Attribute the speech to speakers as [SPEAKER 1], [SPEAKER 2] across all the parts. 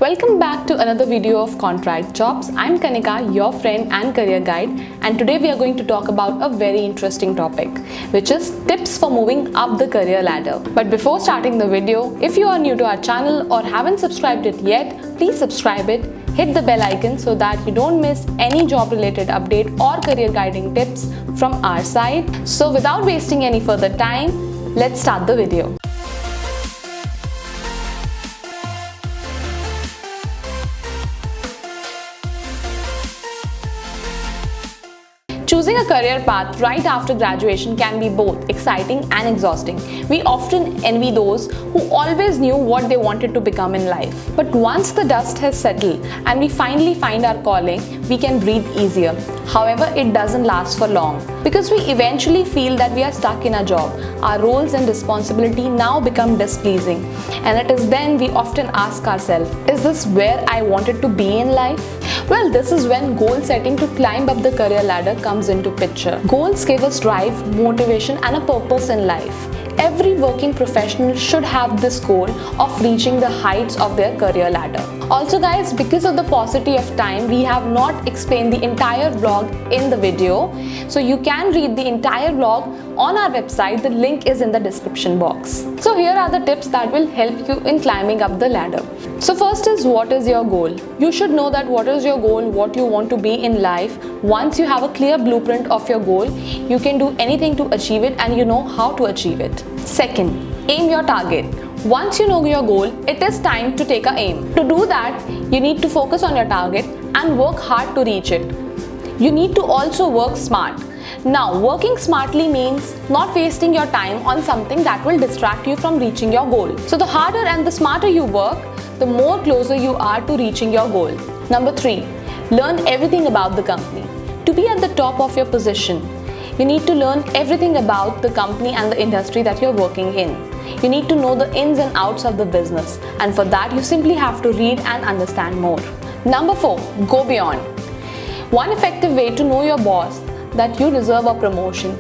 [SPEAKER 1] Welcome back to another video of Contract Jobs. I'm Kanika, your friend and career guide, and today we are going to talk about a very interesting topic, which is tips for moving up the career ladder. But before starting the video, if you are new to our channel or haven't subscribed it yet, please subscribe it. Hit the bell icon so that you don't miss any job related update or career guiding tips from our side. So without wasting any further time, let's start the video. Choosing a career path right after graduation can be both exciting and exhausting. We often envy those who always knew what they wanted to become in life. But once the dust has settled and we finally find our calling, we can breathe easier. However, it doesn't last for long because we eventually feel that we are stuck in a job. Our roles and responsibility now become displeasing, and it is then we often ask ourselves, is this where I wanted to be in life? Well, this is when goal setting to climb up the career ladder comes into picture. Goals give us drive, motivation, and a purpose in life. Every working professional should have this goal of reaching the heights of their career ladder. Also guys, because of the paucity of time, we have not explained the entire vlog in the video. So you can read the entire vlog on our website. The link is in the description box. So here are the tips that will help you in climbing up the ladder. So first is, what is your goal? You should know that what is your goal, what you want to be in life. Once you have a clear blueprint of your goal, you can do anything to achieve it and you know how to achieve it. Second, aim your target. Once you know your goal, it is time to take a aim. To do that, you need to focus on your target and work hard to reach it. You need to also work smart. Now, working smartly means not wasting your time on something that will distract you from reaching your goal. So the harder and the smarter you work, the more closer you are to reaching your goal. Number 3, learn everything about the company. To be at the top of your position, you need to learn everything about the company and the industry that you're working in. You need to know the ins and outs of the business, and for that you simply have to read and understand more. Number 4, go beyond. One effective way to know your boss that you deserve a promotion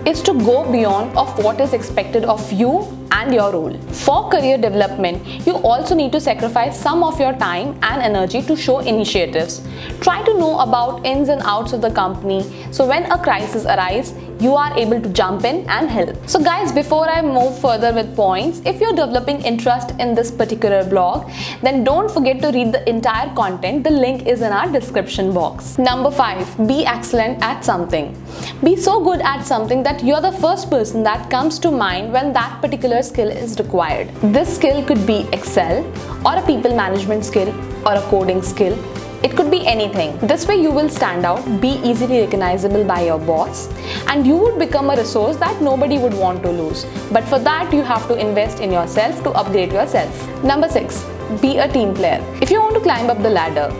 [SPEAKER 1] is to go beyond of what is expected of you and your role. For career development, you also need to sacrifice some of your time and energy to show initiatives. Try to know about ins and outs of the company, so when a crisis arises, you are able to jump in and help. So guys, before I move further with points, if you're developing interest in this particular blog, then don't forget to read the entire content. The link is in our description box. Number 5, be excellent at something. Be so good at something that you're the first person that comes to mind when that particular skill is required. This skill could be Excel, or a people management skill, or a coding skill. It could be anything. This way you will stand out, be easily recognizable by your boss, and you would become a resource that nobody would want to lose. But for that, you have to invest in yourself to upgrade yourself. Number 6, be a team player. If you want to climb up the ladder,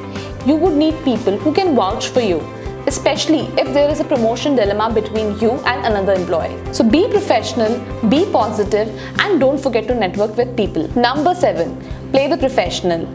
[SPEAKER 1] you would need people who can vouch for you, especially if there is a promotion dilemma between you and another employee. So be professional, be positive, and don't forget to network with people. Number 7, play the professional.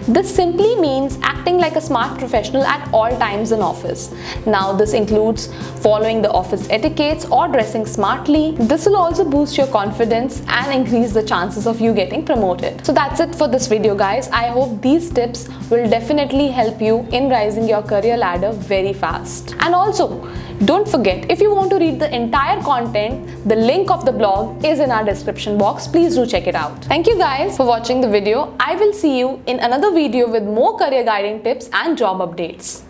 [SPEAKER 1] This simply means acting like a smart professional at all times in office. Now this includes following the office etiquettes or dressing smartly. This will also boost your confidence and increase the chances of you getting promoted. So that's it for this video guys. I hope these tips will definitely help you in rising your career ladder very fast. And also, don't forget, if you want to read the entire content, the link of the blog is in our description box. Please do check it out. Thank you guys for watching the video. I will see you in another video with more career guiding tips and job updates.